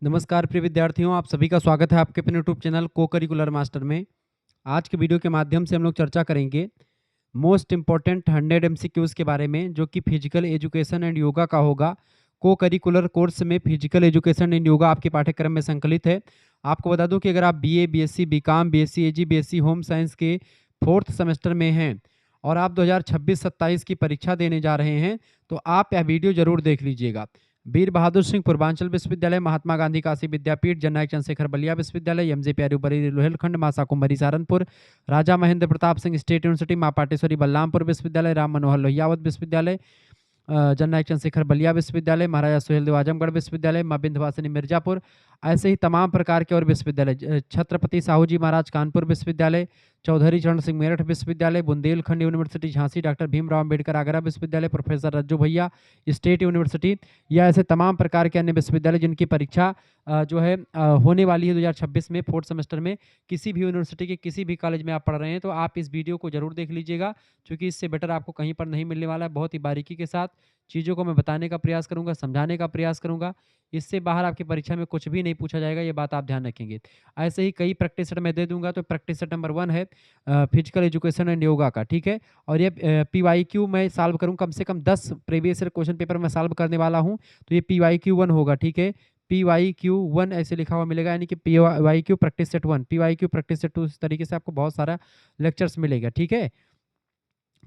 नमस्कार प्रिय विद्यार्थियों, आप सभी का स्वागत है आपके अपने यूट्यूब चैनल को करिकुलर मास्टर में। आज के वीडियो के माध्यम से हम लोग चर्चा करेंगे मोस्ट इम्पोर्टेंट 100 एमसीक्यूज के बारे में, जो कि फिजिकल एजुकेशन एंड योगा का होगा। को करिकुलर कोर्स में फिजिकल एजुकेशन एंड योगा आपके पाठ्यक्रम में संकलित है। आपको बता दूं कि अगर आप BA, BSc, BCom, BSc AG, BSc home science के 4th सेमेस्टर में हैं और आप 2026-27 की परीक्षा देने जा रहे हैं, तो आप यह वीडियो जरूर देख लीजिएगा। वीर बहादुर सिंह पूर्वांचल विश्वविद्यालय, महात्मा गांधी काशी विद्यापीठ, जननायक चंद्रशेखर बलिया विश्वविद्यालय, एमजे प्यारी बरेली लोहेलखंड, मासा कुंभरी सहारनपुर, राजा महेंद्र प्रताप सिंह स्टेट यूनिवर्सिटी, मां पाटेश्वरी बलरामपुर विश्वविद्यालय, राम मनोहर लोहियावत विश्वविद्यालय, जननायक चंद्रशेखर बलिया विश्वविद्यालय, महाराजा सुहेलदेव आजमगढ़ विश्वविद्यालय, मां विंध्यवासिनी मिर्जापुर, ऐसे ही तमाम प्रकार के और विश्वविद्यालय, छत्रपति साहू जी महाराज कानपुर विश्वविद्यालय, चौधरी चरण सिंह मेरठ विश्वविद्यालय, बुंदेलखंड यूनिवर्सिटी झांसी, डॉक्टर भीमराव अम्बेडकर आगरा विश्वविद्यालय, प्रोफेसर रज्जू भैया स्टेट यूनिवर्सिटी, या ऐसे तमाम प्रकार के अन्य विश्वविद्यालय जिनकी परीक्षा जो है होने वाली है 2026 में 4th सेमेस्टर में। किसी भी यूनिवर्सिटी के किसी भी कॉलेज में आप पढ़ रहे हैं तो आप इस वीडियो को जरूर देख लीजिएगा, क्योंकि इससे बेटर आपको कहीं पर नहीं मिलने वाला है। बहुत ही बारीकी के साथ चीज़ों को मैं बताने का प्रयास करूंगा, समझाने का प्रयास करूंगा। इससे बाहर आपकी परीक्षा में कुछ भी नहीं पूछा जाएगा, ये बात आप ध्यान रखेंगे। ऐसे ही कई प्रैक्टिस सेट मैं दे दूंगा। तो प्रैक्टिस सेट नंबर 1 है फिजिकल एजुकेशन एंड योगा का, ठीक है। और ये PYQ मैं सॉल्व करूँ, कम से कम 10 प्रीवियस ईयर क्वेश्चन पेपर मैं सॉल्व करने वाला हूँ। तो ये PYQ 1 होगा, ठीक है। PYQ 1 ऐसे लिखा हुआ मिलेगा, यानी कि PYQ practice set 1, PYQ practice set 2, इस तरीके से आपको बहुत सारा लेक्चर्स मिलेगा, ठीक है।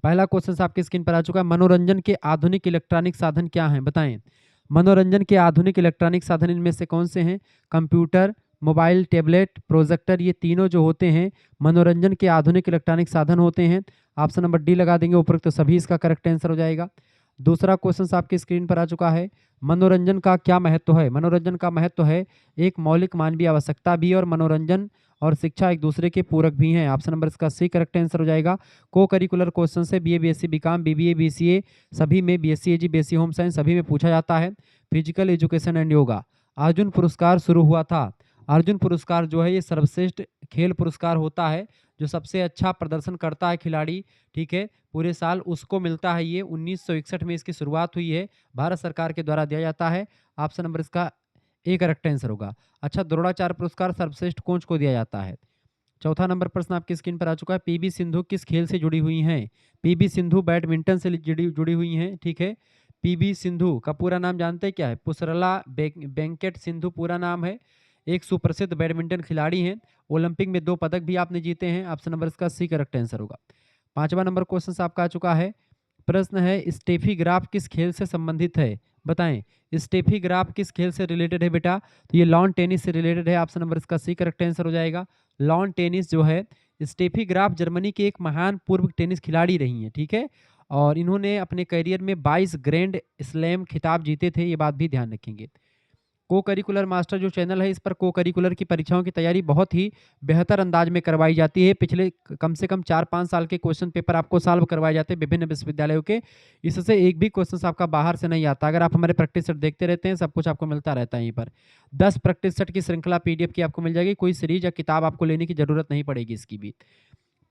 पहला क्वेश्चन आपकी स्क्रीन पर आ चुका है। मनोरंजन के आधुनिक इलेक्ट्रॉनिक साधन क्या हैं, बताएं। मनोरंजन के आधुनिक इलेक्ट्रॉनिक साधन इनमें से कौन से हैं? कंप्यूटर, मोबाइल, टैबलेट, प्रोजेक्टर, ये तीनों जो होते हैं मनोरंजन के आधुनिक इलेक्ट्रॉनिक साधन होते हैं। ऑप्शन नंबर डी लगा देंगे, उपरोक्त तो सभी इसका करेक्ट आंसर हो जाएगा। दूसरा क्वेश्चन आपकी स्क्रीन पर आ चुका है। मनोरंजन का क्या महत्व है? मनोरंजन का महत्व है एक मौलिक मानवीय आवश्यकता भी है, और मनोरंजन और शिक्षा एक दूसरे के पूरक भी हैं। ऑप्शन नंबर इसका सी करेक्ट आंसर हो जाएगा। को करिकुलर क्वेश्चन से BA, BSc, BCom, BBA, BCA सभी में, BSc AG, BSc home science सभी में पूछा जाता है। Physical education and yoga, Arjun पुरस्कार शुरू हुआ था। अर्जुन पुरस्कार जो है ये सर्वश्रेष्ठ खेल पुरस्कार होता है, जो सबसे अच्छा प्रदर्शन करता है खिलाड़ी, ठीक है, पूरे साल उसको मिलता है। ये 1961 में इसकी शुरुआत हुई है, भारत सरकार के द्वारा दिया जाता है। ऑप्शन नंबर इसका ए करेक्ट आंसर होगा। अच्छा, द्रोणाचार्य पुरस्कार सर्वश्रेष्ठ कोच को दिया जाता है। चौथा नंबर प्रश्न आपकी स्क्रीन पर आ चुका है। पीवी सिंधु किस खेल से जुड़ी हुई हैं? पीवी सिंधु बैडमिंटन से जुड़ी हुई हैं, ठीक है। पीवी सिंधु का पूरा नाम जानते हैं क्या है? पुसरला वेंकट सिंधु पूरा नाम है। एक सुप्रसिद्ध बैडमिंटन खिलाड़ी हैं। ओलंपिक में 2 पदक भी आपने जीते हैं। ऑप्शन नंबर इसका सी करेक्ट आंसर होगा। पांचवा नंबर क्वेश्चन आपका आ चुका है। प्रश्न है, स्टेफी ग्राफ किस खेल से संबंधित है? बताएं, स्टेफी ग्राफ किस खेल से रिलेटेड है बेटा? तो ये लॉन टेनिस से रिलेटेड है। ऑप्शन नंबर इसका सी करेक्ट आंसर हो जाएगा। लॉन टेनिस जो है, स्टेफी ग्राफ जर्मनी के एक महान पूर्व टेनिस खिलाड़ी रही हैं, ठीक है। और इन्होंने अपने करियर में 22 ग्रैंड स्लैम खिताब जीते थे, ये बात भी ध्यान रखेंगे। को करिकुलर मास्टर जो चैनल है, इस पर को करिकुलर की परीक्षाओं की तैयारी बहुत ही बेहतर अंदाज में करवाई जाती है। पिछले कम से कम 4-5 साल के क्वेश्चन पेपर आपको सॉल्व करवाए जाते हैं विभिन्न विश्वविद्यालयों के। इससे एक भी क्वेश्चन आपका बाहर से नहीं आता। अगर आप हमारे प्रैक्टिस सेट देखते रहते हैं, सब कुछ आपको मिलता रहता है। यहीं पर 10 प्रैक्टिस सेट की श्रृंखला पीडीएफ की आपको मिल जाएगी। कोई सीरीज या किताब आपको लेने की जरूरत नहीं पड़ेगी इसकी भी।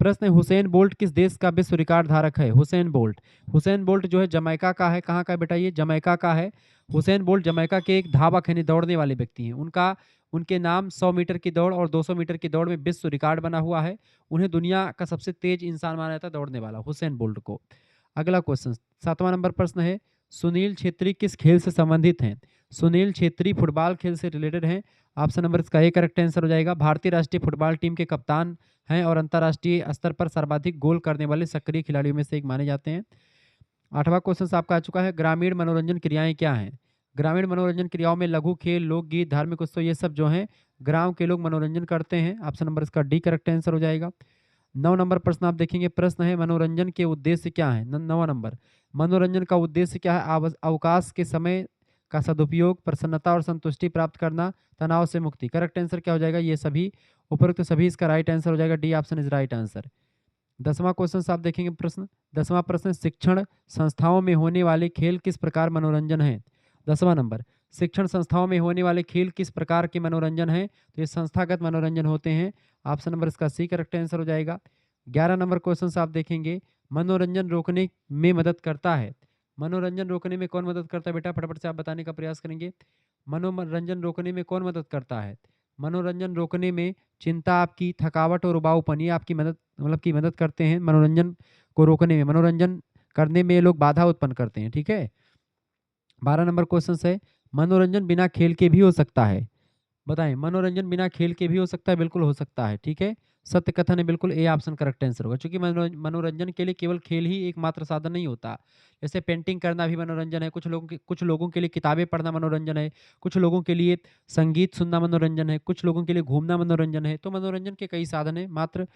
प्रश्न है, हुसैन बोल्ट किस देश का विश्व रिकॉर्ड धारक है? हुसैन बोल्ट, हुसैन बोल्ट जो है जमैका का है। कहाँ का है बेटा? ये जमैका का है। हुसैन बोल्ट जमैका के एक धावक यानी दौड़ने वाले व्यक्ति हैं। उनके नाम 100 मीटर की दौड़ और 200 मीटर की दौड़ में विश्व रिकॉर्ड बना हुआ है। उन्हें दुनिया का सबसे तेज इंसान माना जाता है दौड़ने वाला, हुसैन बोल्ट को। अगला क्वेश्चन, 7वां नंबर प्रश्न है, सुनील छेत्री किस खेल से संबंधित हैं? सुनील छेत्री फुटबॉल खेल से रिलेटेड हैं। ऑप्शन नंबर इसका ए करेक्ट आंसर हो जाएगा। भारतीय राष्ट्रीय फुटबॉल टीम के कप्तान हैं और अंतर्राष्ट्रीय स्तर पर सर्वाधिक गोल करने वाले सक्रिय खिलाड़ियों में से एक माने जाते हैं। 8वां क्वेश्चन आपका आ चुका है। ग्रामीण मनोरंजन क्रियाएं क्या हैं? ग्रामीण मनोरंजन क्रियाओं में लघु खेल, लोकगीत, धार्मिक उत्सव, ये सब जो हैं गांव के लोग मनोरंजन करते हैं। ऑप्शन नंबर इसका डी करेक्ट आंसर हो जाएगा। 9 नंबर प्रश्न आप देखेंगे। प्रश्न है, मनोरंजन के उद्देश्य क्या है? 9वां नंबर, मनोरंजन का उद्देश्य क्या है? अवकाश के समय का सदुपयोग, प्रसन्नता और संतुष्टि प्राप्त करना, तनाव से मुक्ति। करेक्ट आंसर क्या हो जाएगा? ये सभी, उपरोक्त सभी इसका राइट आंसर हो जाएगा। D option is right answer. 10वां क्वेश्चन आप देखेंगे। प्रश्न 10वां प्रश्न, शिक्षण संस्थाओं में होने वाले खेल किस प्रकार मनोरंजन है? 10वां नंबर, शिक्षण संस्थाओं में होने वाले खेल किस प्रकार के मनोरंजन है? तो ये संस्थागत मनोरंजन होते हैं। ऑप्शन नंबर इसका सी करेक्ट आंसर हो जाएगा। 11 नंबर क्वेश्चन आप देखेंगे। मनोरंजन रोकने में मदद करता है। मनोरंजन रोकने में कौन मदद करता है बेटा? फटाफट से आप बताने का प्रयास करेंगे। मनोरंजन रोकने में कौन मदद करता है? मनोरंजन रोकने में चिंता, आपकी थकावट और उबाऊपन, ये आपकी मदद मतलब की मदद करते हैं मनोरंजन को रोकने में। मनोरंजन करने में ये लोग बाधा उत्पन्न करते हैं, ठीक है। 12 नंबर क्वेश्चन है, मनोरंजन बिना खेल के भी हो सकता है। बताएं, मनोरंजन बिना खेल के भी हो सकता है? बिल्कुल हो सकता है, ठीक है। सत्य कथन है, बिल्कुल ए ऑप्शन करेक्ट आंसर होगा, क्योंकि मनोरंजन के लिए केवल खेल ही एकमात्र साधन नहीं होता। जैसे पेंटिंग करना भी मनोरंजन है, कुछ लोगों के लिए किताबें पढ़ना मनोरंजन है, कुछ लोगों के लिए संगीत सुनना मनोरंजन है, कुछ लोगों के लिए घूमना मनोरंजन है। तो मनोरंजन के कई साधन है, मात्र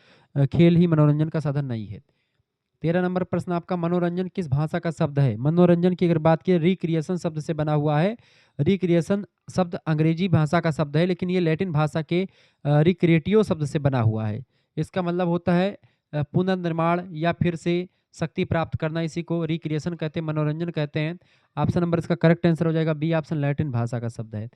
खेल ही मनोरंजन का साधन नहीं है। 13 नंबर प्रश्न आपका, मनोरंजन किस भाषा का शब्द है? मनोरंजन की अगर बात की, रिक्रिएशन शब्द से बना हुआ है। रिक्रिएशन शब्द अंग्रेजी भाषा का शब्द है, लेकिन ये लैटिन भाषा के रिक्रिएटियो शब्द से बना हुआ है। इसका मतलब होता है पुनर्निर्माण या फिर से शक्ति प्राप्त करना, इसी को रिक्रिएशन कहते हैं, मनोरंजन कहते हैं। ऑप्शन नंबर इसका करेक्ट आंसर हो जाएगा बी ऑप्शन, लैटिन भाषा का शब्द है।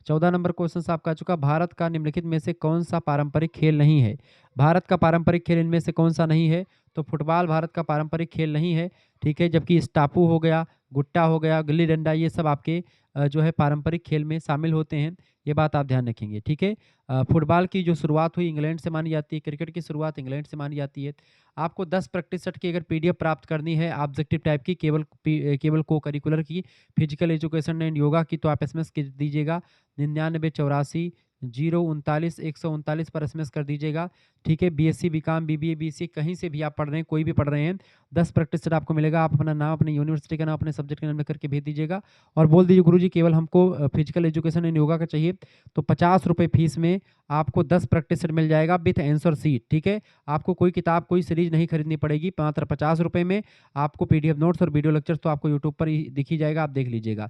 14 नंबर क्वेश्चन आपका आ चुका, भारत का निम्नलिखित में से कौन सा पारंपरिक खेल नहीं है? भारत का पारंपरिक खेल इनमें से कौन सा नहीं है? तो फुटबॉल भारत का पारंपरिक खेल नहीं है, ठीक है। जबकि स्टापू हो गया, गुट्टा हो गया, गिल्ली डंडा, ये सब आपके जो है पारंपरिक खेल में शामिल होते हैं। ये बात आप ध्यान रखेंगे, ठीक है। फुटबॉल की जो शुरुआत हुई इंग्लैंड से मानी जाती है, क्रिकेट की शुरुआत इंग्लैंड से मानी जाती है। आपको 10 प्रैक्टिस सेट की अगर पीडीएफ प्राप्त करनी है ऑब्जेक्टिव टाइप की, केवल को करिकुलर की, फिजिकल एजुकेशन एंड योगा की, तो आप एसएमएस दीजिएगा 9984 039 139 पर एसएमएस कर दीजिएगा, ठीक है। बीएससी बीकॉम बीबीए बीसी कहीं से भी आप पढ़ रहे हैं, कोई भी पढ़ रहे हैं, 10 प्रैक्टिस सेट आपको मिलेगा। आप अपना नाम, अपनी यूनिवर्सिटी का नाम, अपने सब्जेक्ट का नाम लिख करके भेज दीजिएगा और बोल दीजिए गुरुजी केवल हमको फिजिकल एजुकेशन एंड योगा का चाहिए। तो 50 रुपये फीस में आपको 10 प्रैक्टिस सेट मिल जाएगा विथ आंसर सीट, ठीक है। आपको कोई किताब, कोई सीरीज नहीं खरीदनी पड़ेगी, मात्र 50 रुपये में आपको पीडीएफ नोट्स और वीडियो लेक्चर्स तो आपको यूट्यूब पर ही दिख ही जाएगा, आप देख लीजिएगा।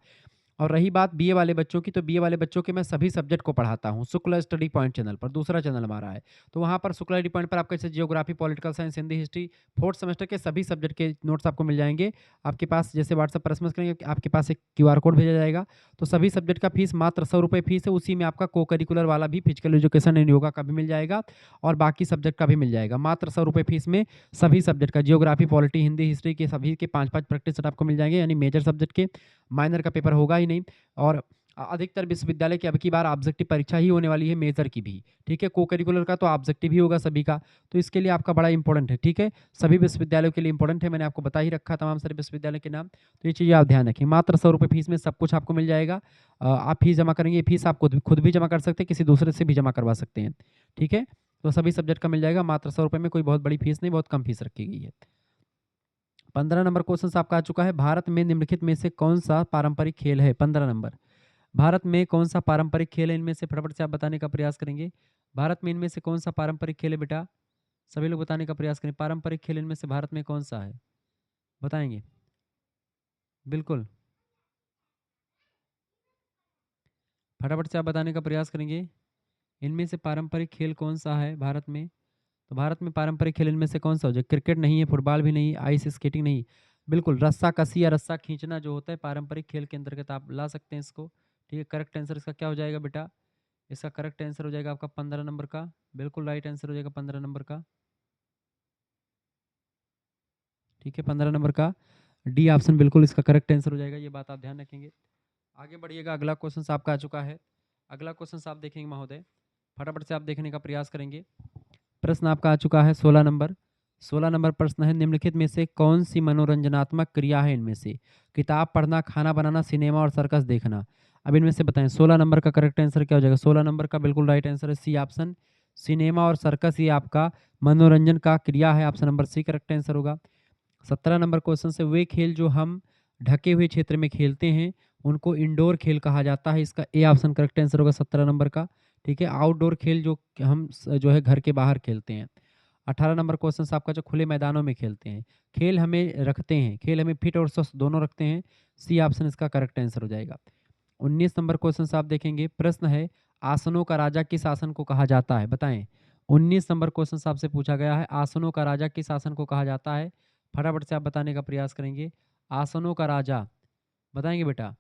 और रही बात बीए वाले बच्चों की, तो बीए वाले बच्चों के मैं सभी सब्जेक्ट को पढ़ाता हूँ शुक्ला स्टडी पॉइंट चैनल पर, दूसरा चैनल हमारा है। तो वहाँ पर शुक्ला स्टडी पॉइंट पर आपका जैसे geography, political science, Hindi, history, fourth semester के सभी सब्जेक्ट के नोट्स आपको मिल जाएंगे। आपके पास जैसे व्हाट्सएप पर एसएमएस करेंगे, आपके पास एक क्यूआर कोड भेजा जाएगा। तो सभी सब्जेक्ट का फीस मात्र 100 रुपये फीस है, उसी में आपका को करिकुलर वाला भी फिजिकल एजुकेशन एंड योगा का भी मिल जाएगा और बाकी सब्जेक्ट का भी मिल जाएगा। मात्र 100 रुपये फीस में सभी सब्जेक्ट का, जियोग्राफी, पॉलिटी, हिंदी, हिस्ट्री के सभी के 5-5 प्रैक्टिस सेट आपको मिल जाएंगे, यानी मेजर सब्जेक्ट के, माइनर का पेपर होगा ही नहीं। और अधिकतर विश्वविद्यालय की अब की बार ऑब्जेक्टिव परीक्षा ही होने वाली है, मेजर की भी, ठीक है। को करिकुलर का तो ऑब्जेक्टिव ही होगा सभी का, तो इसके लिए आपका बड़ा इंपॉर्टेंट है, ठीक है। सभी विश्वविद्यालयों के लिए इंपॉर्टेंट है, मैंने आपको बता ही रखा तमाम सारे विश्वविद्यालय के नाम। तो ये चीज़ें आप ध्यान रखें, मात्र 100 रुपये फीस में सब कुछ आपको मिल जाएगा। आप फीस जमा करेंगे, ये फीस आप खुद भी जमा कर सकते हैं, किसी दूसरे से भी जमा करवा सकते हैं, ठीक है। तो सभी सब्जेक्ट का मिल जाएगा मात्र 100 रुपये में, कोई बहुत बड़ी फीस नहीं, बहुत कम फीस रखी गई है। 15 नंबर क्वेश्चन आपका आ चुका है, भारत में निम्नलिखित में से कौन सा पारंपरिक खेल है? 15 नंबर, भारत में कौन सा पारंपरिक खेल है? इनमें से फटाफट से आप बताने का प्रयास करेंगे। भारत में इनमें से कौन सा पारंपरिक खेल है बेटा? सभी लोग बताने का प्रयास करें, पारंपरिक खेल इनमें से भारत में कौन सा है? बताएंगे बिल्कुल, फटाफट से आप बताने का प्रयास करेंगे। इनमें से पारंपरिक खेल कौन सा है भारत में? तो भारत में पारंपरिक खेल इनमें से कौन सा हो जाए? क्रिकेट नहीं है, फुटबॉल भी नहीं, आइस स्केटिंग नहीं, बिल्कुल रस्सा कसी या रस्सा खींचना जो होता है पारंपरिक खेल के अंतर्गत आप ला सकते हैं इसको, ठीक है। करेक्ट आंसर इसका क्या हो जाएगा बेटा? इसका करेक्ट आंसर हो जाएगा आपका 15 नंबर का, बिल्कुल राइट आंसर हो जाएगा 15 नंबर का, ठीक है। 15 नंबर का डी ऑप्शन बिल्कुल इसका करेक्ट आंसर हो जाएगा, ये बात आप ध्यान रखेंगे। आगे बढ़िएगा, अगला क्वेश्चन आपका आ चुका है। अगला क्वेश्चन आप देखेंगे महोदय, फटाफट से आप देखने का प्रयास करेंगे। प्रश्न आपका आ चुका है 16 नंबर। 16 नंबर प्रश्न है, निम्नलिखित में से कौन सी मनोरंजनात्मक क्रिया है इनमें से? किताब पढ़ना, खाना बनाना, सिनेमा और सर्कस देखना। अब इनमें से बताएं 16 नंबर का करेक्ट आंसर क्या हो जाएगा? 16 नंबर का बिल्कुल राइट आंसर है सी ऑप्शन, सिनेमा और सर्कस ये आपका मनोरंजन का क्रिया है, option number C correct answer होगा। 17 नंबर क्वेश्चन से, वे खेल जो हम ढके हुए क्षेत्र में खेलते हैं उनको इंडोर खेल कहा जाता है, इसका ए ऑप्शन करेक्ट आंसर होगा 17 नंबर का, ठीक है। आउटडोर खेल जो हम जो है घर के बाहर खेलते हैं। 18 नंबर क्वेश्चन आपका जो खुले मैदानों में खेलते हैं, खेल हमें रखते हैं, खेल हमें फिट और स्वस्थ दोनों रखते हैं, सी ऑप्शन इसका करेक्ट आंसर हो जाएगा। 19 नंबर क्वेश्चन आप देखेंगे, प्रश्न है, आसनों का राजा किस आसन को कहा जाता है? बताएं। 19 नंबर क्वेश्चन आपसे पूछा गया है, आसनों का राजा किस आसन को कहा जाता है? फटाफट से आप बताने का प्रयास करेंगे। आसनों का राजा बताएंगे बेटा,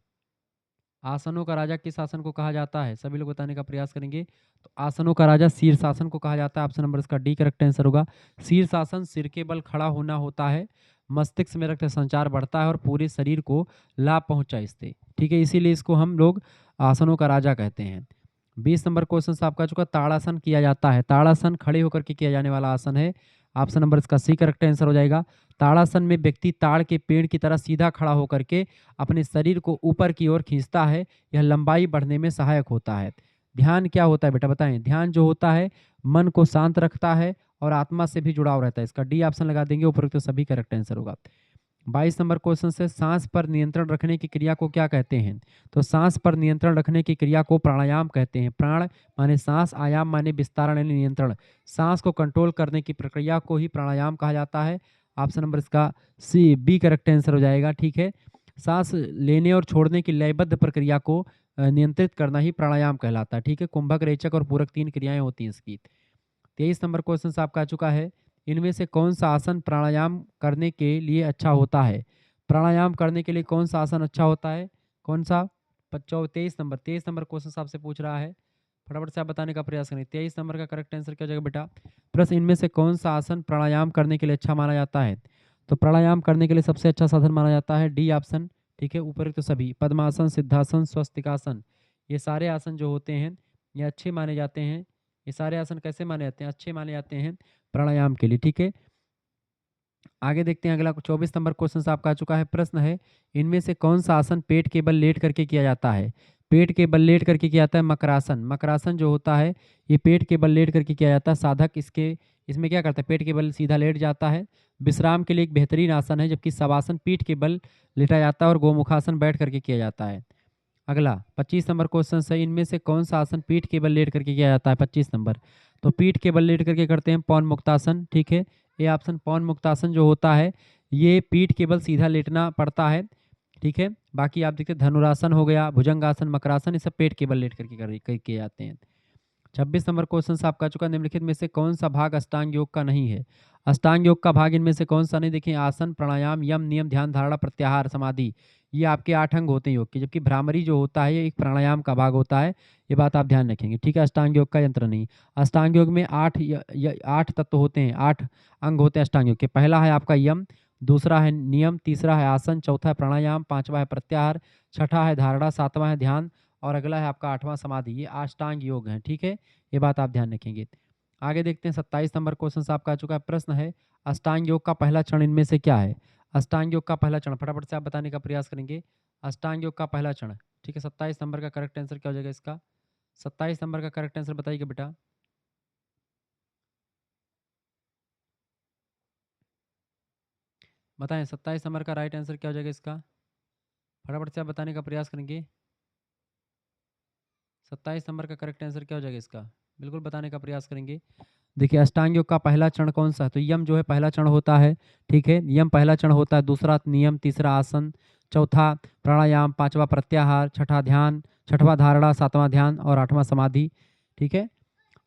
आसनों का राजा किस आसन को कहा जाता है? सभी लोग बताने का प्रयास करेंगे। तो आसनों का राजा शीर्षासन को कहा जाता है, ऑप्शन नंबर इसका डी करेक्ट आंसर होगा। शीर्षासन सिर के बल खड़ा होना होता है, मस्तिष्क में रक्त संचार बढ़ता है और पूरे शरीर को लाभ पहुंचा इससे, ठीक है। इसीलिए इसको हम लोग आसनों का राजा कहते हैं। 20 नंबर क्वेश्चन से आपका चुका ताड़ासन किया जाता है। ताड़ासन खड़े होकर के किया जाने वाला आसन है। ऑप्शन नंबर इसका सी करेक्ट आंसर हो जाएगा। ताड़ासन में व्यक्ति ताड़ के पेड़ की तरह सीधा खड़ा होकर के अपने शरीर को ऊपर की ओर खींचता है। यह लंबाई बढ़ने में सहायक होता है। ध्यान क्या होता है बेटा बताएं? ध्यान जो होता है मन को शांत रखता है और आत्मा से भी जुड़ाव रहता है। इसका डी ऑप्शन लगा देंगे, उपरोक्त सभी करेक्ट आंसर होगा। 22 नंबर क्वेश्चन से सांस पर नियंत्रण रखने की क्रिया को क्या कहते हैं? तो सांस पर नियंत्रण रखने की क्रिया को प्राणायाम कहते हैं। प्राण माने सांस, आयाम माने विस्तारण यानी नियंत्रण। सांस को कंट्रोल करने की प्रक्रिया को ही प्राणायाम कहा जाता है। ऑप्शन नंबर इसका सी बी करेक्ट आंसर हो जाएगा। ठीक है, सांस लेने और छोड़ने की लयबद्ध प्रक्रिया को नियंत्रित करना ही प्राणायाम कहलाता है। ठीक है, कुंभक, रेचक और पूरक 3 क्रियाएं होती हैं इसकी। 23 नंबर क्वेश्चन से आपका आ चुका है, इनमें से कौन सा आसन प्राणायाम करने के लिए अच्छा होता है? प्राणायाम करने के लिए कौन सा आसन अच्छा होता है? कौन सा? 23 नंबर क्वेश्चन आपसे पूछ रहा है, फटाफट से आप बताने का प्रयास करें। 23 नंबर का करेक्ट आंसर क्या हो जाएगा बेटा? प्रश्न, इनमें से कौन सा आसन प्राणायाम करने के लिए अच्छा माना जाता है? तो प्राणायाम करने के लिए सबसे अच्छा साधन माना जाता है डी ऑप्शन। ठीक है, उपरोक्त तो सभी पद्मासन, सिद्धासन, स्वस्तिकासन, ये सारे आसन जो होते हैं ये अच्छे माने जाते हैं। ये सारे आसन कैसे माने जाते हैं? अच्छे माने जाते हैं प्राणायाम के लिए। ठीक है, आगे देखते हैं अगला 24 नंबर क्वेश्चन से आपका आ चुका है। प्रश्न है, इनमें से कौन सा आसन पेट के बल लेट करके किया जाता है? पेट के बल लेट करके किया जाता है मकरासन। मकरासन जो होता है ये पेट के बल लेट करके किया जाता है। साधक इसमें क्या करता है? पेट के बल सीधा लेट जाता है। विश्राम के लिए एक बेहतरीन आसन है, जबकि शवासन पीठ के बल लेटा जाता है और गोमुखासन बैठ करके किया जाता है। अगला 25 नंबर क्वेश्चन है, इनमें से कौन सा आसन पीठ के बल लेट करके किया जाता है? 25 नंबर, तो पीठ के बल लेट करके करते हैं पवन मुक्तासन। ठीक है, ये ऑप्शन पवन मुक्तासन जो होता है ये पीठ के बल सीधा लेटना पड़ता है। ठीक है, बाकी आप देखते हैं धनुरासन हो गया, भुजंगासन, मकरासन, ये सब पेट के बल लेट करके किए जाते हैं। 26 नंबर क्वेश्चन से आपका चुका, निम्नलिखित में से कौन सा भाग अष्टांग योग का नहीं है? अष्टांग योग का भाग इनमें से कौन सा नहीं? देखिए, आसन, प्राणायाम, यम, नियम, ध्यान, धारणा, प्रत्याहार, समाधि, ये आपके 8 अंग होते हैं योग के, जबकि भ्रामरी जो होता है ये एक प्राणायाम का भाग होता है। ये बात आप ध्यान रखेंगे। ठीक है, अष्टांग योग का यंत्र नहीं। अष्टांग योग में 8 तत्व होते हैं, 8 अंग होते हैं अष्टांग योग के। पहला है आपका यम, दूसरा है नियम, तीसरा है आसन, चौथा है प्राणायाम, पांचवा है प्रत्याहार, छठा है धारणा, सातवां है ध्यान और अगला है आपका 8वां समाधि। ये अष्टांग योग है। ठीक है, ये बात आप ध्यान रखेंगे। आगे देखते हैं 27 नंबर क्वेश्चन आपका आ चुका है। प्रश्न है, अष्टांग योग का पहला चरण इनमें से क्या है? अष्टांग योग का पहला चरण फटाफट से आप बताने का प्रयास करेंगे। अष्टांग योग का पहला चरण। ठीक है, 27 नंबर का करेक्ट आंसर क्या हो जाएगा इसका? 27 नंबर का करेक्ट आंसर बताइएगा बेटा। बताएं 27 नंबर का राइट आंसर क्या हो जाएगा इसका? फटाफट से आप बताने का प्रयास करेंगे। 27 नंबर का करेक्ट आंसर क्या हो जाएगा इसका? बिल्कुल बताने का प्रयास करेंगे। देखिए, अष्टांग योग का पहला चरण कौन सा है? तो यम जो है पहला चरण होता है। ठीक है, यम पहला चरण होता है, दूसरा नियम, तीसरा आसन, चौथा प्राणायाम, पांचवा प्रत्याहार, छठा ध्यान, छठवां धारणा, सातवां ध्यान और 8वां समाधि। ठीक है,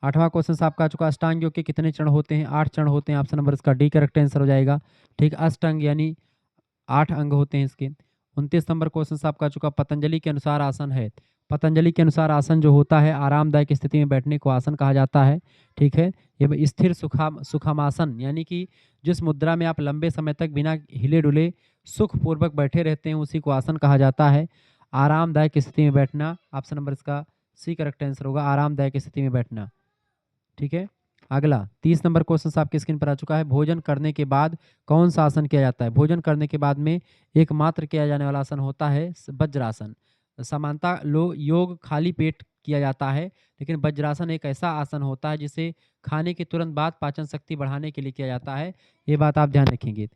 8वां क्वेश्चन आपका आ चुका, अष्टांग योग के कितने चरण होते हैं? 8 चरण होते हैं। ऑप्शन नंबर इसका डी करेक्ट आंसर हो जाएगा। ठीक, अष्टांग यानी 8 अंग होते हैं इसके। 29 नंबर क्वेश्चन आपका आ चुका, पतंजलि के अनुसार आसन है। पतंजलि के अनुसार आसन जो होता है आरामदायक स्थिति में बैठने को आसन कहा जाता है। ठीक है, ये स्थिर सुखामासन यानी कि जिस मुद्रा में आप लंबे समय तक बिना हिले डुले सुखपूर्वक बैठे रहते हैं उसी को आसन कहा जाता है। आरामदायक स्थिति में बैठना, ऑप्शन नंबर इसका सी करेक्ट आंसर होगा, आरामदायक स्थिति में बैठना। ठीक है, अगला 30 नंबर क्वेश्चन आपकी स्क्रीन पर आ चुका है। भोजन करने के बाद कौन सा आसन किया जाता है? भोजन करने के बाद में एकमात्र किया जाने वाला आसन होता है वज्रासन। समानता योग खाली पेट किया जाता है, लेकिन वज्रासन एक ऐसा आसन होता है जिसे खाने के तुरंत बाद पाचन शक्ति बढ़ाने के लिए किया जाता है। ये बात आप ध्यान रखेंगे।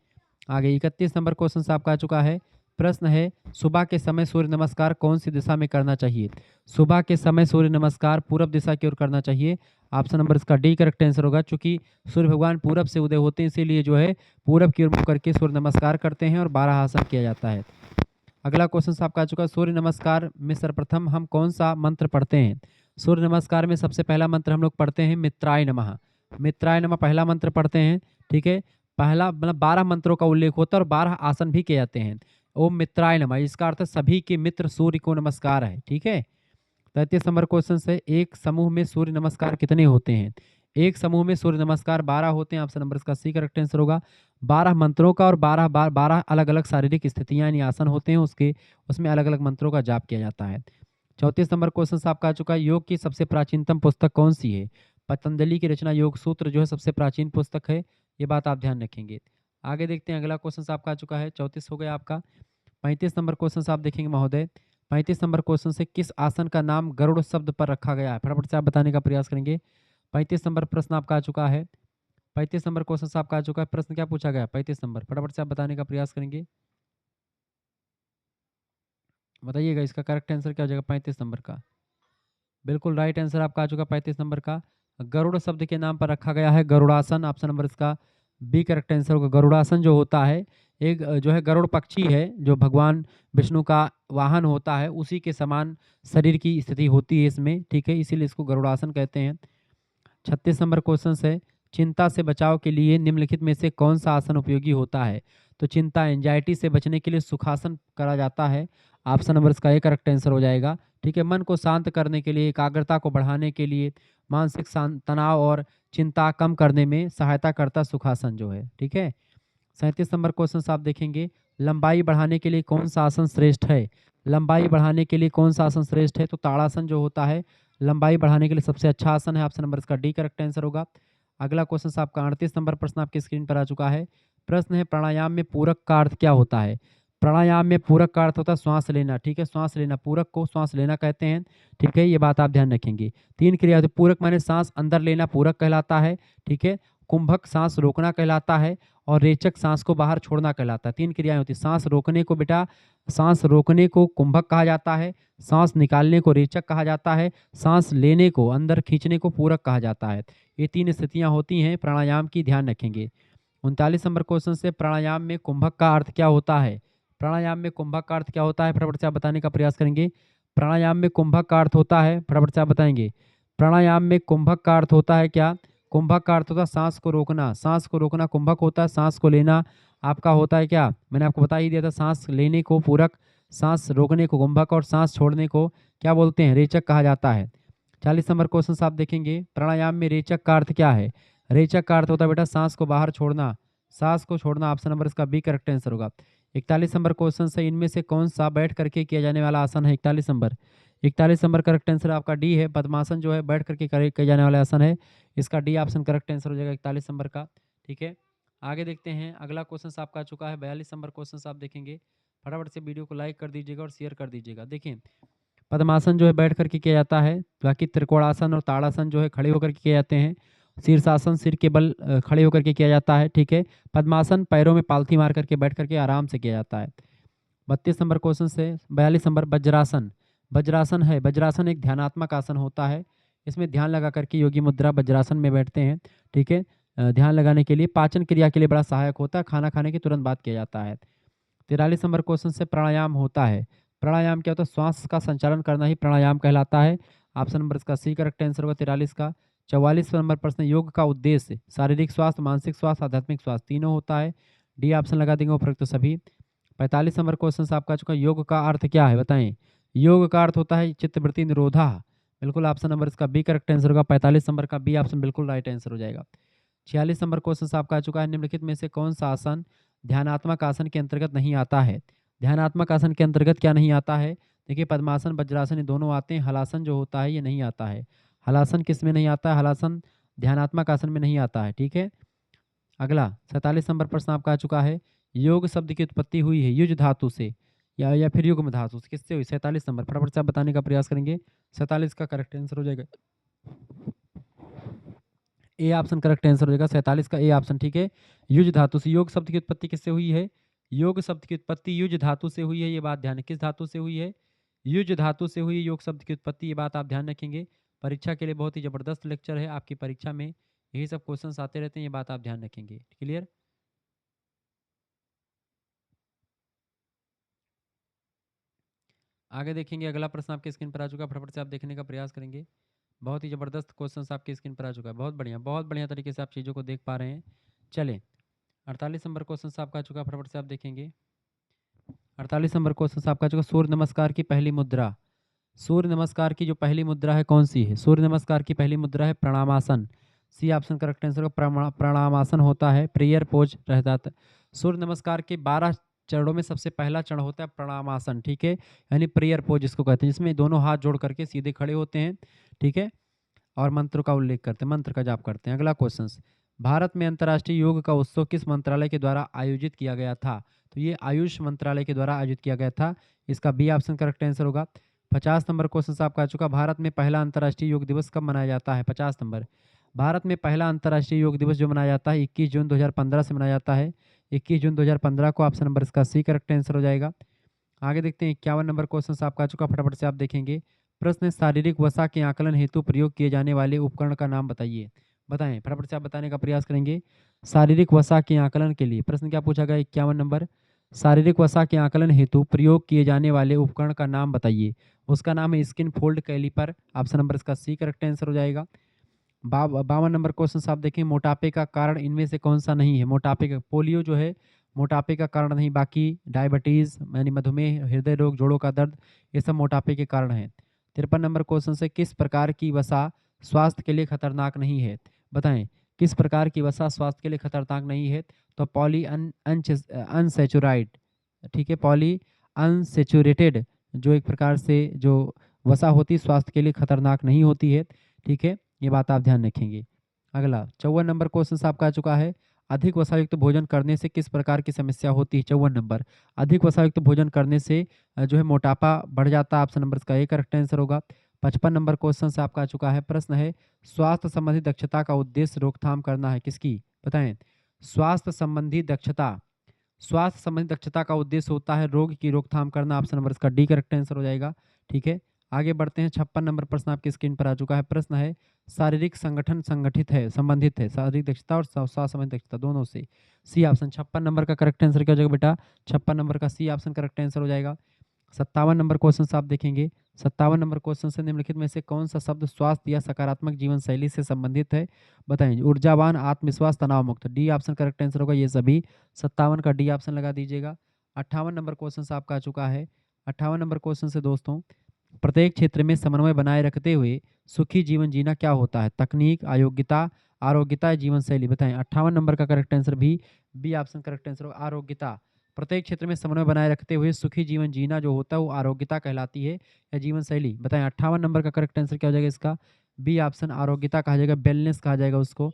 आगे 31 नंबर क्वेश्चन आपका आ चुका है। प्रश्न है, सुबह के समय सूर्य नमस्कार कौन सी दिशा में करना चाहिए? सुबह के समय सूर्य नमस्कार पूरब दिशा की ओर करना चाहिए। ऑप्शन नंबर इसका डी करेक्ट आंसर होगा, क्योंकि सूर्य भगवान पूरब से उदय होते हैं, इसीलिए जो है पूरब की ओर मुख करके सूर्य नमस्कार करते हैं और 12 आसन किया जाता है। अगला क्वेश्चन आपका आ चुका है, सूर्य नमस्कार में सर्वप्रथम हम कौन सा मंत्र पढ़ते हैं? सूर्य नमस्कार में सबसे पहला मंत्र हम लोग पढ़ते हैं मित्राय नमः। मित्राय नमः पहला मंत्र पढ़ते हैं। ठीक है, पहला मतलब 12 मंत्रों का उल्लेख होता है और 12 आसन भी किए जाते हैं। ओम मित्राय नमः, इसका अर्थ सभी के मित्र सूर्य को नमस्कार है। ठीक है, 33 नंबर क्वेश्चन से, एक समूह में सूर्य नमस्कार कितने होते हैं? एक समूह में सूर्य नमस्कार 12 होते हैं। ऑप्शन नंबर इसका सी करेक्ट आंसर होगा। 12 मंत्रों का और 12 अलग अलग शारीरिक स्थितियां यानी आसन होते हैं, उसमें अलग अलग मंत्रों का जाप किया जाता है। 34 नंबर क्वेश्चन आपका आ चुका है, योग की सबसे प्राचीनतम पुस्तक कौन सी है? पतंजलि की रचना योग सूत्र जो है सबसे प्राचीन पुस्तक है, ये बात आप ध्यान रखेंगे। आगे देखते हैं, अगला क्वेश्चन आपका आ चुका है, 34 हो गया आपका। 35 नंबर क्वेश्चन आप देखेंगे महोदय। 35 नंबर क्वेश्चन से किस आसन का नाम गरुड़ शब्द पर रखा गया है? फटाफट से आप बताने का प्रयास करेंगे। 35 नंबर प्रश्न आपका आ चुका है। 35 नंबर क्वेश्चन आपका आ चुका है। प्रश्न क्या पूछा गया? 35 नंबर, फटाफट से आप बताने का प्रयास करेंगे। बताइएगा इसका करेक्ट आंसर क्या हो जाएगा 35 नंबर का? बिल्कुल राइट आंसर आपका आ चुका 35 नंबर का। गरुड़ शब्द के नाम पर रखा गया है गरुड़ासन। ऑप्शन नंबर इसका बी करेक्ट आंसर होगा। गरुड़ासन जो होता है एक जो है गरुड़ पक्षी है, जो भगवान विष्णु का वाहन होता है, उसी के समान शरीर की स्थिति होती है इसमें, ठीक है, इसीलिए इसको गरुड़ासन कहते हैं। 36 नंबर क्वेश्चन है, चिंता से बचाव के लिए निम्नलिखित में से कौन सा आसन उपयोगी होता है? तो चिंता एंजाइटी से बचने के लिए सुखासन करा जाता है। ऑप्शन नंबर इसका ए करेक्ट आंसर हो जाएगा, ठीक है। मन को शांत करने के लिए, एकाग्रता को बढ़ाने के लिए, मानसिक तनाव और चिंता कम करने में सहायता करता सुखासन जो है, ठीक है। 37 नंबर क्वेश्चन आप देखेंगे, लंबाई बढ़ाने के लिए कौन सा आसन श्रेष्ठ है? लंबाई बढ़ाने के लिए कौन सा आसन श्रेष्ठ है? तो ताड़ासन जो होता है लंबाई बढ़ाने के लिए सबसे अच्छा आसन है। ऑप्शन नंबर इसका डी करेक्ट आंसर होगा। अगला क्वेश्चन आपका 38 नंबर प्रश्न आपकी स्क्रीन पर आ चुका है। प्रश्न है, प्राणायाम में पूरक का अर्थ क्या होता है? प्राणायाम में पूरक का अर्थ होता है श्वास लेना, ठीक है, श्वास लेना, पूरक को श्वास लेना कहते हैं, ठीक है, ये बात आप ध्यान रखेंगे। 3 क्रिया होती है, पूरक माने सांस अंदर लेना पूरक कहलाता है, ठीक है, कुंभक सांस रोकना कहलाता है, और रेचक सांस को बाहर छोड़ना कहलाता है। 3 क्रियाएं होती है। सांस रोकने को बेटा, सांस रोकने को कुंभक कहा जाता है, सांस निकालने को रेचक कहा जाता है, सांस लेने को अंदर खींचने को पूरक कहा जाता है। ये 3 स्थितियां होती हैं प्राणायाम की, ध्यान रखेंगे। 39 नंबर क्वेश्चन से, प्राणायाम में कुंभक का अर्थ क्या होता है? प्राणायाम में कुंभक का अर्थ क्या होता है? फटाफट से आप बताने का प्रयास करेंगे। प्राणायाम में कुंभक का अर्थ होता है, फटाफट से आप बताएंगे। प्राणायाम में कुंभक का अर्थ होता है क्या? कुंभक का अर्थ होता है सांस को रोकना, सांस को रोकना कुंभक होता है, सांस को लेना आपका होता है क्या? मैंने आपको बता ही दिया था, सांस लेने को पूरक, सांस रोकने को कुंभक, और सांस छोड़ने को क्या बोलते हैं? रेचक कहा जाता है। 40 नंबर क्वेश्चन आप देखेंगे, प्राणायाम में रेचक का अर्थ क्या है? रेचक का अर्थ होता है बेटा सांस को बाहर छोड़ना, सांस को छोड़ना। ऑप्शन नंबर इसका बी करेक्ट आंसर होगा। 41 नंबर क्वेश्चन से, इनमें से कौन सा बैठ करके किया जाने वाला आसन है? 41 नंबर करेक्ट आंसर आपका डी है। पद्मासन जो है बैठ करके किया जाने वाला आसन है, इसका डी ऑप्शन करेक्ट आंसर हो जाएगा 41 नंबर का, ठीक है। आगे देखते हैं, अगला क्वेश्चन आपका आ चुका है 42 नंबर क्वेश्चन आप देखेंगे। फटाफट से वीडियो को लाइक कर दीजिएगा और शेयर कर दीजिएगा। देखिए, पद्मासन जो है बैठ करके किया जाता है, बाकी त्रिकोणासन और ताड़ासन जो है खड़े होकर के किए जाते हैं। शीर्षासन सिर के बल खड़े होकर के किया जाता है, ठीक है। पद्मासन पैरों में पालथी मार करके बैठ करके आराम से किया जाता है। 32 नंबर क्वेश्चन से 42 नंबर, वज्रासन। वज्रासन है, वज्रासन एक ध्यानात्मक आसन होता है, इसमें ध्यान लगा करके योगी मुद्रा वज्रासन में बैठते हैं, ठीक है। ध्यान लगाने के लिए, पाचन क्रिया के लिए बड़ा सहायक होता है, खाना खाने के तुरंत बाद किया जाता है। 43 नंबर क्वेश्चन से, प्राणायाम होता है। प्राणायाम क्या होता है? श्वास का संचालन करना ही प्राणायाम कहलाता है। ऑप्शन नंबर इसका सी करेक्ट आंसर होगा 43 का। 44 नंबर प्रश्न, योग का उद्देश्य शारीरिक स्वास्थ्य, मानसिक स्वास्थ्य, आध्यात्मिक स्वास्थ्य तीनों होता है। डी ऑप्शन लगा देंगे उपरोक्त सभी। 45 नंबर क्वेश्चन आपका चुका, योग का अर्थ क्या है बताएं? योग का अर्थ होता है चित्तवृत्ति निरोधा। बिल्कुल ऑप्शन नंबर इसका बी करेक्ट आंसर होगा। 45 नंबर का बी ऑप्शन बिल्कुल राइट आंसर हो जाएगा। 46 नंबर क्वेश्चन आपका आ चुका है, निम्नलिखित में से कौन सा आसन ध्यानात्मक आसन के अंतर्गत नहीं आता है? ध्यानात्मक आसन के अंतर्गत क्या नहीं आता है? देखिए, पद्मासन वज्रासन ये दोनों आते हैं, हलासन जो होता है ये नहीं आता है। हलासन किस में नहीं आता है? हलासन ध्यानात्मक आसन में नहीं आता है, ठीक है। अगला 47 नंबर प्रश्न आपका आ चुका है, योग शब्द की उत्पत्ति हुई है युज धातु से या फिर युग्म धातु से, किससे हुई? 47 नंबर, फटाफट से आप बताने का प्रयास करेंगे। 47 का करेक्ट आंसर हो जाएगा ए ऑप्शन करेक्ट आंसर हो जाएगा 47 का ए ऑप्शन, ठीक है। युज धातु से, योग शब्द की उत्पत्ति किससे हुई है? योग शब्द की उत्पत्ति युज धातु से हुई है, ये बात ध्यान है। किस धातु से हुई है? युज धातु से हुई योग शब्द की उत्पत्ति, ये बात आप ध्यान रखेंगे। परीक्षा के लिए बहुत ही जबरदस्त लेक्चर है, आपकी परीक्षा में यही सब क्वेश्चंस आते रहते हैं, ये बात आप ध्यान रखेंगे। क्लियर? आगे देखेंगे, अगला प्रश्न आपके स्क्रीन पर आ चुका है, फटाफट से आप देखने का प्रयास करेंगे। बहुत ही ज़बरदस्त क्वेश्चंस आपकी स्क्रीन पर आ चुका है, बहुत बढ़िया तरीके से आप चीज़ों को देख पा रहे हैं। चलें, 48 नंबर क्वेश्चन आपका आ चुका है, फटाफट से आप देखेंगे। 48 नंबर क्वेश्चन आपका आ चुका, सूर्य नमस्कार की पहली मुद्रा। सूर्य नमस्कार की जो पहली मुद्रा है कौन सी है? सूर्य नमस्कार की पहली मुद्रा है Pranamasana. C option correct answer का प्रणामासन होता है, प्रेयर पोज रहता है। सूर्य नमस्कार के 12 चरणों में सबसे पहला चरण होता है प्रणामासन, ठीक है, यानी प्रेयर पोज जिसको कहते हैं, जिसमें दोनों हाथ जोड़ करके सीधे खड़े होते हैं, ठीक है, और मंत्र का उल्लेख करते हैं, मंत्र का जाप करते हैं। अगला क्वेश्चन, भारत में अंतर्राष्ट्रीय योग का उत्सव किस मंत्रालय के द्वारा आयोजित किया गया था? तो ये आयुष मंत्रालय के द्वारा आयोजित किया गया था। इसका बी ऑप्शन करेक्ट आंसर होगा। 50 नंबर क्वेश्चन आपका आ चुका। भारत में पहला अंतर्राष्ट्रीय योग दिवस कब मनाया जाता है? 50 नंबर। भारत में पहला अंतर्राष्ट्रीय योग दिवस जो मनाया जाता है 21 जून 2015 से मनाया जाता है। 21 जून 2015 को ऑप्शन नंबर इसका सी करेक्ट आंसर हो जाएगा। आगे देखते हैं 51 नंबर क्वेश्चन आपका आ चुका, फटाफट से आप देखेंगे। प्रश्न है, शारीरिक वसा के आकलन हेतु प्रयोग किए जाने वाले उपकरण का नाम बताइए। बताएं, फटाफट से आप बताने का प्रयास करेंगे। शारीरिक वसा के आकलन के लिए प्रश्न क्या पूछा गया? 51 नंबर, शारीरिक वसा के आकलन हेतु प्रयोग किए जाने वाले उपकरण का नाम बताइए। उसका नाम है skin fold calliper. Option number इसका सी करेक्ट आंसर हो जाएगा। 52 नंबर क्वेश्चन आप देखें, मोटापे का कारण इनमें से कौन सा नहीं है? मोटापे का, पोलियो जो है मोटापे का कारण नहीं, बाकी डायबिटीज़ यानी मधुमेह, हृदय रोग, जोड़ों का दर्द, ये सब मोटापे के कारण हैं। 53 नंबर क्वेश्चन से, किस प्रकार की वसा स्वास्थ्य के लिए खतरनाक नहीं है? बताएं, किस प्रकार की वसा स्वास्थ्य के लिए खतरनाक नहीं है? तो पॉली अनसेचुराइड, ठीक है, पॉली अनसेचुरेटेड जो एक प्रकार से जो वसा होती है स्वास्थ्य के लिए खतरनाक नहीं होती है, ठीक है, ये बात आप ध्यान रखेंगे। अगला 54 नंबर क्वेश्चन आपका आ चुका है। अधिक वसायुक्त भोजन करने से किस प्रकार की समस्या होती है? 54 नंबर, अधिक वसायुक्त भोजन करने से जो है मोटापा बढ़ जाता है। ऑप्शन नंबर इसका ए करेक्ट आंसर होगा। 55 नंबर क्वेश्चन से आपका आ चुका है। प्रश्न है, स्वास्थ्य संबंधी दक्षता का उद्देश्य रोकथाम करना है, किसकी? बताएं, स्वास्थ्य संबंधी दक्षता, स्वास्थ्य संबंधी दक्षता का उद्देश्य होता है रोग की रोकथाम करना। ऑप्शन नंबर इसका डी करेक्ट आंसर हो जाएगा, ठीक है। आगे बढ़ते हैं। 56 नंबर प्रश्न आपकी स्क्रीन पर आ चुका है। प्रश्न है, शारीरिक संगठन संगठित है, संबंधित है, शारीरिक दक्षता और स्वास्थ्य संबंधी दक्षता दोनों से। सी ऑप्शन 56 नंबर का करेक्ट आंसर क्या हो जाएगा बेटा? 56 नंबर का सी ऑप्शन करेक्ट आंसर हो जाएगा। 57 नंबर क्वेश्चन से आप देखेंगे। 57 नंबर क्वेश्चन से, निम्नलिखित में से कौन सा शब्द स्वास्थ्य या सकारात्मक जीवन शैली से संबंधित है? बताएं, ऊर्जावान, आत्मविश्वास, तनाव मुक्त। डी ऑप्शन करेक्ट आंसर होगा। ये सभी 57 का डी ऑप्शन लगा दीजिएगा। 58 नंबर क्वेश्चन से आपका आ चुका है। 58 नंबर क्वेश्चन से दोस्तों, प्रत्येक क्षेत्र में समन्वय बनाए रखते हुए सुखी जीवन जीना क्या होता है? तकनीक, अयोग्यता, आरोग्यता, जीवन शैली। बताएं, 58 नंबर का करेक्ट आंसर भी बी ऑप्शन करेक्ट आंसर होगा, आरोग्यता। प्रत्येक क्षेत्र में समन्वय बनाए रखते हुए सुखी जीवन जीना जो होता है वो आरोग्यता कहलाती है या जीवन शैली। बताएं, 58 नंबर का करेक्ट आंसर क्या हो जाएगा इसका? बी ऑप्शन, आरोग्यता कहा जाएगा, वेलनेस कहा जाएगा उसको,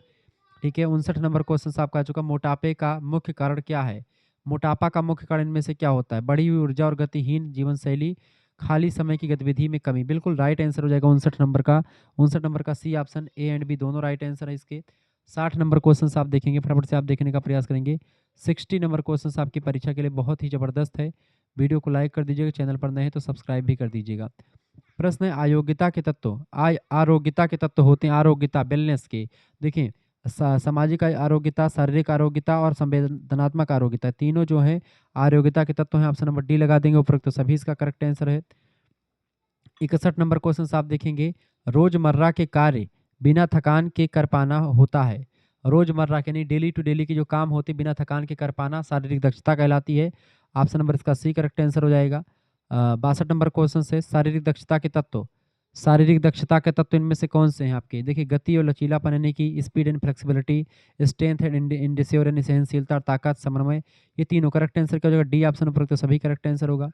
ठीक है। 59 नंबर क्वेश्चन आपका आ चुका। मोटापे का मुख्य कारण क्या है? मोटापा का मुख्य कारण इनमें से क्या होता है? बढ़ी हुई ऊर्जा और गतिहीन जीवन शैली, खाली समय की गतिविधि में कमी। बिल्कुल राइट आंसर हो जाएगा 59 नंबर का। 59 नंबर का C option, A and B दोनों राइट आंसर है इसके। 60 नंबर क्वेश्चन आप देखेंगे, फटाफट से आप देखने का प्रयास करेंगे। 60 नंबर क्वेश्चन आपकी परीक्षा के लिए बहुत ही जबरदस्त है। वीडियो को लाइक कर दीजिएगा, चैनल पर नए हैं तो सब्सक्राइब भी कर दीजिएगा। प्रश्न है, अयोग्यता के तत्व, आरोग्यता के तत्व होते हैं, आरोग्यता वेलनेस के। देखिए, सामाजिक आरोग्यता, शारीरिक आरोग्यता और संवेदनात्मक आरोग्यता, तीनों जो है आरोग्यता के तत्व हैं। ऑप्शन नंबर डी लगा देंगे उपरोक्त तो सभी इसका करेक्ट आंसर है। 61 नंबर क्वेश्चन आप देखेंगे, रोजमर्रा के कार्य बिना थकान के कर पाना होता है। रोजमर्रा के यानी डेली टू डेली के जो काम होते बिना थकान के कर पाना शारीरिक दक्षता कहलाती है। ऑप्शन नंबर इसका सी करेक्ट आंसर हो जाएगा। 62 नंबर क्वेश्चन से, शारीरिक दक्षता के तत्व, शारीरिक दक्षता के तत्व इनमें से कौन से हैं आपके? देखिए, गति और लचीलापन यानी कि speed and flexibility, strength and इंडिस्योर सहनशीलता और ताकत, समन्वय, ये तीनों करेक्ट आंसर क्या हो जाएगा? डी ऑप्शन उपरोक्त तो सभी करेक्ट आंसर होगा।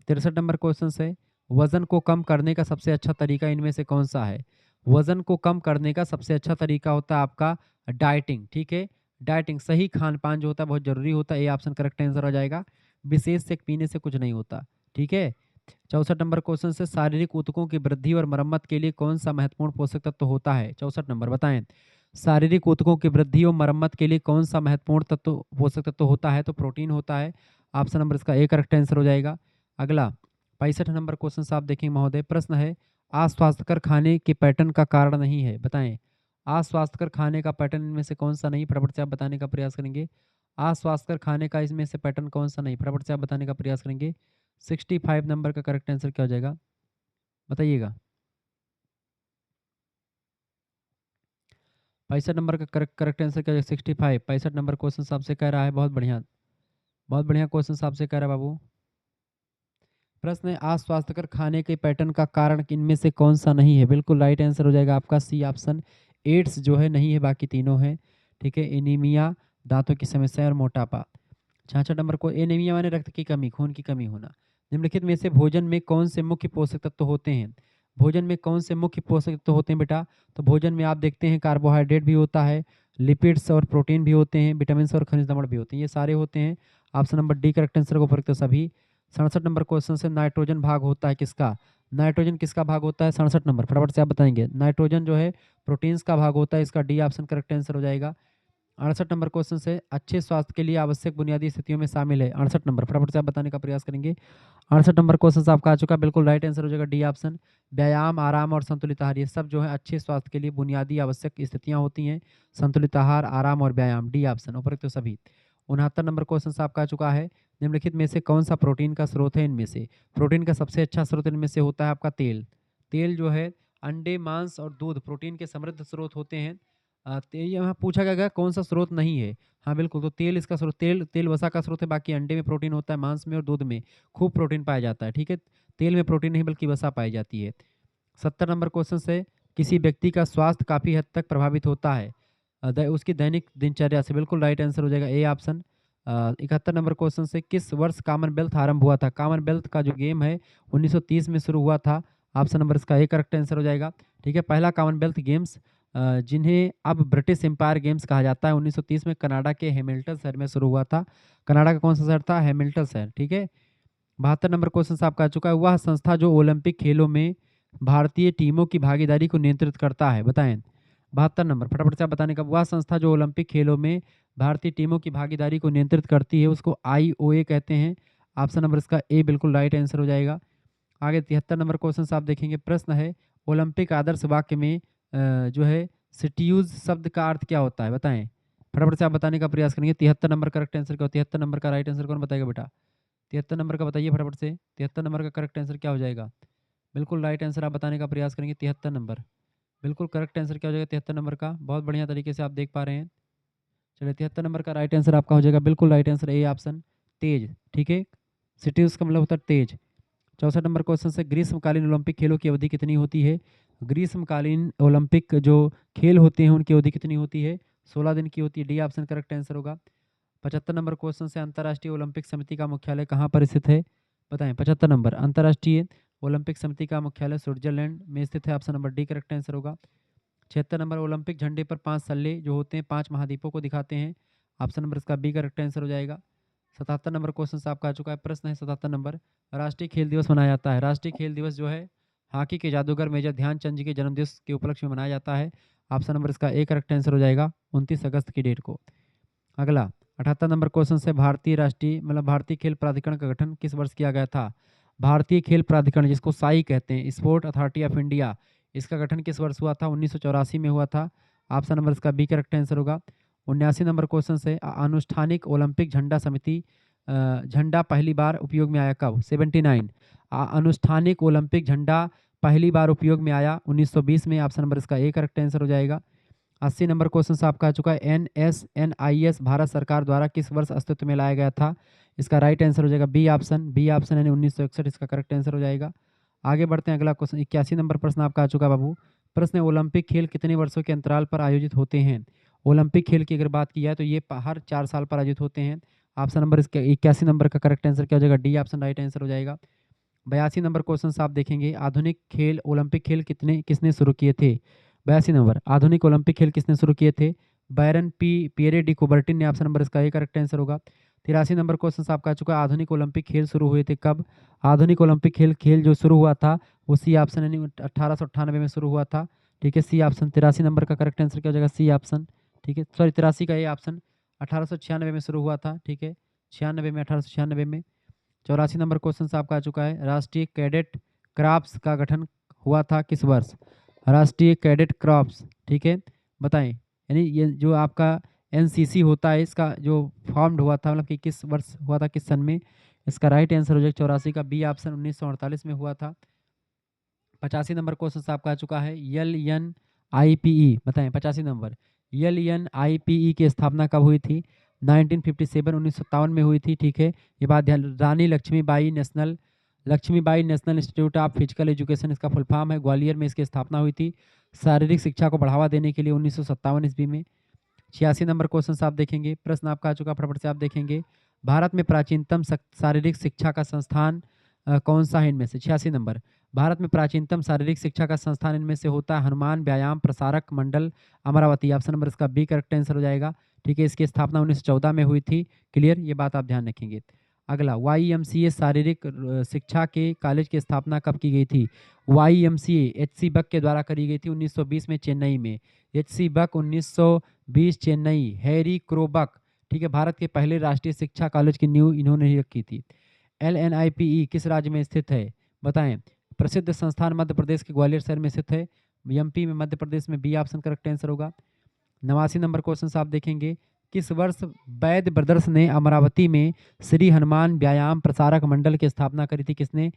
63 नंबर क्वेश्चन से, वजन को कम करने का सबसे अच्छा तरीका इनमें से कौन सा है? वजन को कम करने का सबसे अच्छा तरीका होता है आपका डाइटिंग, ठीक है। डाइटिंग, सही खान पान जो होता है बहुत जरूरी होता है। ए ऑप्शन करेक्ट आंसर हो जाएगा। विशेष से पीने से कुछ नहीं होता, ठीक है। 64 नंबर क्वेश्चन से, शारीरिक ऊतकों की वृद्धि और मरम्मत के लिए कौन सा महत्वपूर्ण पोषक तत्व होता है? 64 नंबर बताएं, शारीरिक ऊतकों की वृद्धि और मरम्मत के लिए कौन सा महत्वपूर्ण तत्व पोषक तत्व होता है? तो प्रोटीन होता है। ऑप्शन नंबर इसका ए करेक्ट आंसर हो जाएगा। अगला 65 नंबर क्वेश्चन आप देखेंगे महोदय। प्रश्न है, अस्वास्थ्यकर खाने के पैटर्न का कारण नहीं है। बताएं, अस्वास्थ्यकर खाने का पैटर्न इनमें से कौन सा नहीं? फटाफट से आप बताने का प्रयास करेंगे। अस्वास्थ्यकर खाने का इसमें से पैटर्न कौन सा नहीं? फटाफट से आप बताने का प्रयास करेंगे। 65 नंबर का करेक्ट आंसर क्या हो जाएगा? बताइएगा। 65 नंबर का करेक्ट आंसर क्या हो जाएगा? 65। 65 नंबर क्वेश्चन आपसे कह रहा है, बहुत बढ़िया, बहुत बढ़िया क्वेश्चन आपसे कह रहा है बाबू। प्रश्न है, अस्वास्थ्यकर खाने के पैटर्न का कारण इनमें से कौन सा नहीं है? बिल्कुल राइट आंसर हो जाएगा आपका सी ऑप्शन, एड्स जो है नहीं है, बाकी तीनों हैं, ठीक है। एनीमिया, दांतों की समस्या और मोटापा। 66 नंबर को एनीमिया माने रक्त की कमी, खून की कमी होना। निम्नलिखित में से भोजन में कौन से मुख्य पोषक तत्व होते हैं? भोजन में कौन से मुख्य पोषक तत्व होते हैं बेटा? तो भोजन में आप देखते हैं कार्बोहाइड्रेट भी होता है, लिपिड्स और प्रोटीन भी होते हैं, विटामिन्स और खनिज लवण भी होते हैं, ये सारे होते हैं। Option number D correct answer को उपरोक्त सभी। 67 नंबर क्वेश्चन से नाइट्रोजन भाग होता है किसका? नाइट्रोजन किसका भाग होता है? 67 नंबर फटाफट से आप बताएंगे। नाइट्रोजन जो है प्रोटीन्स का भाग होता है, इसका डी ऑप्शन करेक्ट आंसर हो जाएगा। 68 नंबर क्वेश्चन से अच्छे स्वास्थ्य के लिए आवश्यक बुनियादी स्थितियों में शामिल है। 68 नंबर फटाफट से आप बताने का प्रयास करेंगे। 68 नंबर क्वेश्चन आपका आ चुका, बिल्कुल राइट आंसर हो जाएगा डी ऑप्शन। व्यायाम, आराम और संतुलित आहार, ये सब जो है अच्छे स्वास्थ्य के लिए बुनियादी आवश्यक स्थितियां होती हैं। संतुलित आहार, आराम और व्यायाम, डी ऑप्शन उपरोक्त तो सभी। 69 नंबर क्वेश्चन आपका आ चुका है, निम्नलिखित में से कौन सा प्रोटीन का स्रोत है? इनमें से प्रोटीन का सबसे अच्छा स्रोत इनमें से होता है आपका तेल। तेल जो है अंडे, मांस और दूध प्रोटीन के समृद्ध स्रोत होते हैं। यहाँ पूछा गया कौन सा स्रोत नहीं है? हाँ बिल्कुल, तो तेल इसका स्रोत, तेल वसा का स्रोत है। बाकी अंडे में प्रोटीन होता है, मांस में और दूध में खूब प्रोटीन पाया जाता है। ठीक है, तेल में प्रोटीन नहीं बल्कि वसा पाई जाती है। 70 नंबर क्वेश्चन से किसी व्यक्ति का स्वास्थ्य काफ़ी हद तक प्रभावित होता है उसकी दैनिक दिनचर्या से, बिल्कुल राइट आंसर हो जाएगा ए ऑप्शन। 71 नंबर क्वेश्चन से किस वर्ष कॉमनवेल्थ आरंभ हुआ था? कॉमनवेल्थ का जो गेम है 1930 में शुरू हुआ था। ऑप्शन नंबर इसका ए करेक्ट आंसर हो जाएगा। ठीक है, पहला कॉमनवेल्थ गेम्स जिन्हें अब ब्रिटिश एम्पायर गेम्स कहा जाता है, 1930 में कनाडा के हैमिल्टन शहर में शुरू हुआ था। कनाडा का कौन सा शहर था? हैमिल्टन शहर। ठीक है, 72 नंबर क्वेश्चन आपका आ चुका है, वह संस्था जो ओलंपिक खेलों में भारतीय टीमों की भागीदारी को नियंत्रित करता है, बताएं। 72 नंबर फटाफट से आप बताने का, वह संस्था जो ओलंपिक खेलों में भारतीय टीमों की भागीदारी को नियंत्रित करती है उसको IOA कहते हैं। ऑप्शन नंबर इसका ए बिल्कुल राइट आंसर हो जाएगा। आगे 73 नंबर क्वेश्चन आप देखेंगे, प्रश्न है ओलंपिक आदर्श वाक्य में जो है सिट्यूज शब्द का अर्थ क्या होता है? बताएं, फटाफट से आप बताने का प्रयास करेंगे। 73 नंबर करेक्ट आंसर क्या? 73 नंबर का राइट आंसर कौन बताएगा बेटा? 73 नंबर का बताइए फटाफट से। 73 नंबर का करेक्ट आंसर क्या हो जाएगा? बिल्कुल राइट आंसर आप बताने का प्रयास करेंगे। 73 नंबर बिल्कुल करेक्ट आंसर क्या हो जाएगा? 73 नंबर का बहुत बढ़िया तरीके से आप देख पा रहे हैं। चलिए 73 नंबर का राइट आंसर आपका हो जाएगा, बिल्कुल राइट आंसर ए ऑप्शन, तेज। ठीक है, सिट्यूज का मतलब होता है तेज। 64 नंबर क्वेश्चन से ग्रीष्मकालीन ओलंपिक खेलों की अवधि कितनी होती है? ग्रीष्मकालीन ओलंपिक जो खेल होते हैं उनकी अवधि कितनी होती है? 16 दिन की होती है, डी ऑप्शन करेक्ट आंसर होगा। 75 नंबर क्वेश्चन से अंतर्राष्ट्रीय ओलंपिक समिति का मुख्यालय कहाँ पर स्थित है? बताएं। 75 नंबर, अंतर्राष्ट्रीय ओलंपिक समिति का मुख्यालय स्विट्जरलैंड में स्थित है। Option number D correct answer होगा। 76 नंबर, ओलंपिक झंडे पर 5 सल्ले जो होते हैं 5 महाद्वीपों को दिखाते हैं। ऑप्शन नंबर इसका बी करेक्ट आंसर हो जाएगा। 77 नंबर क्वेश्चन से आपका आ चुका है, प्रश्न है 77 नंबर, राष्ट्रीय खेल दिवस मनाया जाता है। राष्ट्रीय खेल दिवस जो है हॉकी के जादूगर मेजर ध्यानचंद जी के जन्मदिवस के उपलक्ष्य में मनाया जाता है। ऑप्शन नंबर इसका ए करेक्ट आंसर हो जाएगा, 29 अगस्त की डेट को। अगला 78 नंबर क्वेश्चन से भारतीय राष्ट्रीय मतलब भारतीय खेल प्राधिकरण का गठन किस वर्ष किया गया था? भारतीय खेल प्राधिकरण जिसको साई कहते हैं, स्पोर्ट अथॉरिटी ऑफ इंडिया, इसका गठन किस वर्ष हुआ था? 1984 में हुआ था। ऑप्शन नंबर इसका बी करेक्ट आंसर होगा। 79 नंबर क्वेश्चन से अनुष्ठानिक ओलंपिक झंडा समिति झंडा पहली बार उपयोग में आया कब? 79 अनुष्ठानिक ओलंपिक झंडा पहली बार उपयोग में आया 1920 में। ऑप्शन नंबर इसका ए करेक्ट आंसर हो जाएगा। 80 नंबर क्वेश्चन आपका आ चुका है, NSNIS भारत सरकार द्वारा किस वर्ष अस्तित्व में लाया गया था? इसका राइट आंसर हो जाएगा बी ऑप्शन यानी 1961, इसका करेक्ट आंसर हो जाएगा। आगे बढ़ते हैं, अगला क्वेश्चन 81 नंबर प्रश्न आपका आ चुका बाबू। प्रश्न है ओलंपिक खेल कितने वर्षों के अंतराल पर आयोजित होते हैं? ओलंपिक खेल की अगर बात की जाए तो ये हर 4 साल पर आयोजित होते हैं। ऑप्शन नंबर इसका 81 नंबर का करेक्ट आंसर क्या हो जाएगा? डी ऑप्शन राइट आंसर हो जाएगा। 82 नंबर क्वेश्चन आप देखेंगे, आधुनिक खेल ओलंपिक खेल किसने शुरू किए थे? 82 नंबर, आधुनिक ओलंपिक खेल किसने शुरू किए थे? बैरन पिएरे डी कुबर्टिन ने। ऑप्शन नंबर इसका ए करेक्ट आंसर होगा। 83 नंबर क्वेश्चन आपका आ चुका है, आधुनिक ओलंपिक खेल शुरू हुए थे कब? आधुनिक ओलंपिक खेल जो शुरू हुआ था वो सी ऑप्शन यानी 1898 में शुरू हुआ था। ठीक है, सी ऑप्शन। 83 नंबर का करेक्ट आंसर क्या हो जाएगा? C option. ठीक है, सॉरी 83 का ए ऑप्शन, 1896 में शुरू हुआ था। ठीक है, 96 में, 1896 में। 84 नंबर क्वेश्चन आपका आ चुका है, राष्ट्रीय कैडेट क्रॉप्स का गठन हुआ था किस वर्ष? राष्ट्रीय कैडेट क्रॉप्स, ठीक है, बताएं। यानी ये जो आपका NCC होता है इसका जो फॉर्म्ड हुआ था मतलब कि किस वर्ष हुआ था, किस सन में? इसका राइट आंसर हो जाएगा 84 का बी ऑप्शन, 1948 में हुआ था। 85 नंबर क्वेश्चन आपका आ चुका है, LNIPE, बताएं 85 नंबर, LNIPE की स्थापना कब हुई थी? 1957 1957 में हुई थी। ठीक है, ये बात ध्यान, Rani Lakshmibai National Institute of Physical Education इसका फुल फॉर्म है, ग्वालियर में इसकी स्थापना हुई थी शारीरिक शिक्षा को बढ़ावा देने के लिए 1957 ईस्वी में। 86 नंबर क्वेश्चन आप देखेंगे, प्रश्न आपका आ चुका, फटाफट से आप देखेंगे, भारत में प्राचीनतम शारीरिक शिक्षा का संस्थान कौन सा है इनमें से? 86 नंबर। भारत में प्राचीनतम शारीरिक शिक्षा का संस्थान इनमें से होता है हनुमान व्यायाम प्रसारक मंडल अमरावती। ऑप्शन नंबर इसका बी करेक्ट आंसर हो जाएगा। ठीक है, इसकी स्थापना 1914 में हुई थी। क्लियर, ये बात आप ध्यान रखेंगे। अगला, YMCA शारीरिक शिक्षा के कॉलेज की स्थापना कब की गई थी? YMCA HC बक के द्वारा करी गई थी 1920 में चेन्नई में। HC बक 1920 चेन्नई। हैरी क्रोबक, ठीक है, भारत के पहले राष्ट्रीय शिक्षा कॉलेज की नींव इन्होंने ही रखी थी। LNIPE किस राज्य में स्थित है? बताएं। प्रसिद्ध संस्थान मध्य प्रदेश के ग्वालियर शहर में स्थित है। MP में मध्य प्रदेश में, बी ऑप्शन करेक्ट आंसर होगा। 89 नंबर क्वेश्चन आप देखेंगे, किस वर्ष वैद्य ब्रदर्स ने अमरावती में श्री हनुमान व्यायाम प्रसारक मंडल की स्थापना करी थी? किसने?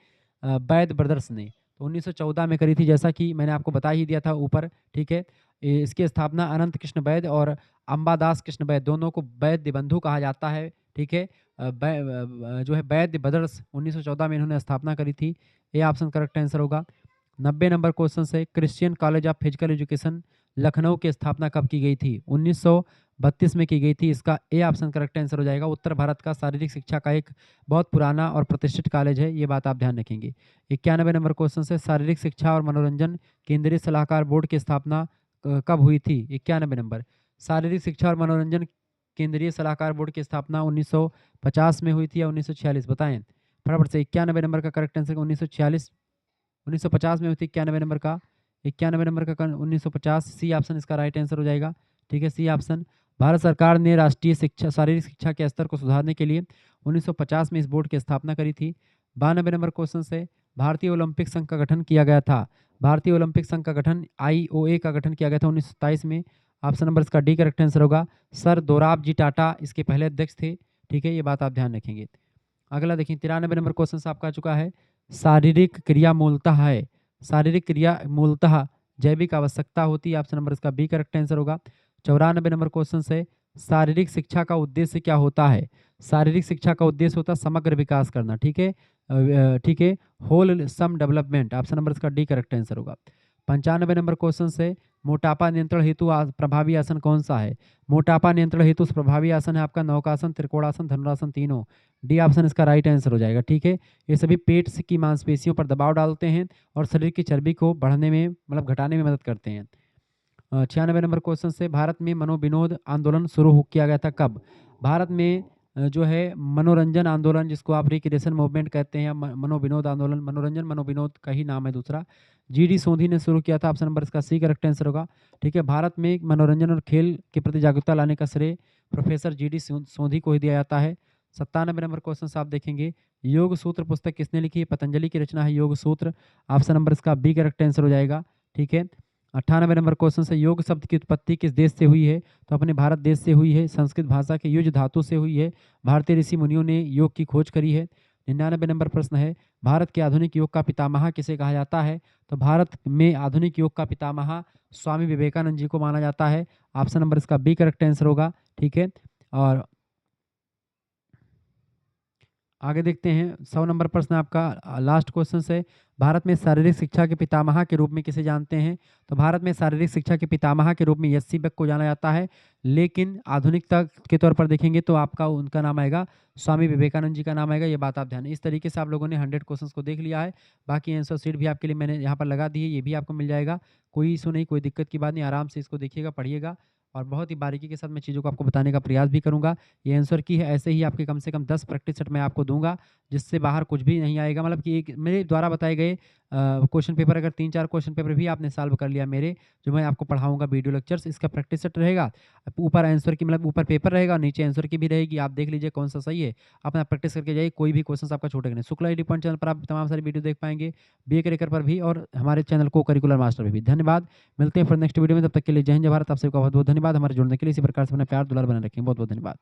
वैद्य ब्रदर्स ने। तो 1914 में करी थी, जैसा कि मैंने आपको बता ही दिया था ऊपर। ठीक है, इसकी स्थापना अनंत कृष्ण वैद्य और अंबादास कृष्ण वैद्य, दोनों को वैद्य बंधु कहा जाता है। ठीक है, जो है वैद्य ब्रदर्स 1914 में इन्होंने स्थापना करी थी। ये ऑप्शन करेक्ट आंसर होगा। 90 नंबर क्वेश्चन से, Christian college of Physical education Lucknow की स्थापना कब की गई थी? 1932 में की गई थी। इसका ए ऑप्शन करेक्ट आंसर हो जाएगा। उत्तर भारत का शारीरिक शिक्षा का एक बहुत पुराना और प्रतिष्ठित कॉलेज है, ये बात आप ध्यान रखेंगे। 91 नंबर क्वेश्चन से, शारीरिक शिक्षा और मनोरंजन केंद्रीय सलाहकार बोर्ड की स्थापना कब हुई थी? 91 नंबर। शारीरिक शिक्षा और मनोरंजन केंद्रीय सलाहकार बोर्ड की स्थापना 1950 में हुई थी या 1946? बताएं फटाफट से। 91 नंबर का करेक्ट आंसर 1946, 1950 में हुई थी 91 नंबर का। 91 नंबर का 1950, सी ऑप्शन इसका राइट आंसर हो जाएगा। ठीक है, सी ऑप्शन। भारत सरकार ने राष्ट्रीय शिक्षा शारीरिक शिक्षा के स्तर को सुधारने के लिए 1950 में इस बोर्ड की स्थापना करी थी। 92 नंबर क्वेश्चन से, भारतीय ओलंपिक संघ का गठन किया गया था। भारतीय ओलंपिक संघ का गठन IOA का गठन किया गया था 1927 में। ऑप्शन नंबर इसका डी करेक्ट आंसर होगा। सर दोराबजी टाटा इसके पहले अध्यक्ष थे। ठीक है, ये बात आप ध्यान रखेंगे। अगला देखिए, 93 नंबर क्वेश्चन आपका आ चुका है, शारीरिक क्रिया मूलतः है। शारीरिक क्रिया मूलतः जैविक आवश्यकता होती है। ऑप्शन नंबर इसका बी करेक्ट आंसर होगा। 94 नंबर क्वेश्चन से, शारीरिक शिक्षा का उद्देश्य क्या होता है? शारीरिक शिक्षा का उद्देश्य होता है समग्र विकास करना। ठीक है, ठीक है, wholesome development. Option number इसका डी करेक्ट आंसर होगा। 95 नंबर क्वेश्चन से, मोटापा नियंत्रण हेतु प्रभावी आसन कौन सा है? मोटापा नियंत्रण हेतु प्रभावी आसन है आपका नौकासन, त्रिकोणासन, धनुरासन, तीनों। डी ऑप्शन इसका राइट आंसर हो जाएगा। ठीक है, ये सभी पेट की मांसपेशियों पर दबाव डालते हैं और शरीर की चर्बी को बढ़ने में मतलब घटाने में मदद करते हैं। 96 नंबर क्वेश्चन से, भारत में मनोविनोद आंदोलन शुरू किया गया था कब? भारत में जो है मनोरंजन आंदोलन, जिसको आप रिक्रिएशन मूवमेंट कहते हैं, मनोविनोद आंदोलन, मनोरंजन मनोविनोद का ही नाम है दूसरा, GD सोंधी ने शुरू किया था। ऑप्शन नंबर इसका सी करेक्ट आंसर होगा। ठीक है, भारत में मनोरंजन और खेल के प्रति जागरूकता लाने का श्रेय प्रोफेसर GD सोंधी को ही दिया जाता है। 97 नंबर क्वेश्चन आप देखेंगे, योग सूत्र पुस्तक किसने लिखी है? पतंजलि की रचना है योग सूत्र। ऑप्शन नंबर इसका बी करेक्ट आंसर हो जाएगा। ठीक है, 98 नंबर क्वेश्चन से, योग शब्द की उत्पत्ति किस देश से हुई है? तो अपने भारत देश से हुई है। संस्कृत भाषा के युज धातु से हुई है। भारतीय ऋषि मुनियों ने योग की खोज करी है। 99 नंबर प्रश्न है, भारत के आधुनिक योग का पितामह किसे कहा जाता है? तो भारत में आधुनिक योग का पितामह स्वामी विवेकानंद जी को माना जाता है। ऑप्शन नंबर इसका बी करेक्ट आंसर होगा। ठीक है, और आगे देखते हैं 100 नंबर प्रश्न आपका लास्ट क्वेश्चन से, भारत में शारीरिक शिक्षा के पितामह के रूप में किसे जानते हैं? तो भारत में शारीरिक शिक्षा के पितामह के रूप में SC बक को जाना जाता है, लेकिन आधुनिकता के तौर पर देखेंगे तो आपका उनका नाम आएगा स्वामी विवेकानंद जी का नाम आएगा। ये बात आप ध्यान। इस तरीके से आप लोगों ने 100 क्वेश्चंस को देख लिया है। बाकी आंसर शीट भी आपके लिए मैंने यहाँ पर लगा दी है, ये भी आपको मिल जाएगा। कोई इशू नहीं, कोई दिक्कत की बात नहीं, आराम से इसको देखिएगा, पढ़िएगा और बहुत ही बारीकी के साथ मैं चीज़ों को आपको बताने का प्रयास भी करूँगा। ये आंसर की है, ऐसे ही आपके कम से कम 10 प्रैक्टिस सेट मैं आपको दूंगा, जिससे बाहर कुछ भी नहीं आएगा। मतलब कि एक मेरे द्वारा बताए गए क्वेश्चन पेपर, अगर 3-4 क्वेश्चन पेपर भी आपने सॉल्व कर लिया मेरे, जो मैं आपको पढ़ाऊंगा वीडियो लेक्चर्स, इसका प्रैक्टिस सेट रहेगा। ऊपर आंसर की मतलब ऊपर पेपर रहेगा, नीचे आंसर की भी रहेगी। आप देख लीजिए कौन सा सही है, अपना प्रैक्टिस करके जाइए, कोई भी क्वेश्चन आपका छूटेगा नहीं। शुक्ला ID पॉइंट चैनल पर आप तमाम सारी वीडियो देख पाएंगे, BA करिकुलर पर भी और हमारे चैनल को करिकुलर मास्टर में भी। धन्यवाद, मिलते हैं फिर नेक्स्ट वीडियो में, तब तक के लिए जय हिंद जय भारत। आप सबका बहुत बहुत धन्यवाद हमारे जुड़ने के लिए। इसी प्रकार से अपना प्यार दुलार बनाए रखें। बहुत बहुत धन्यवाद।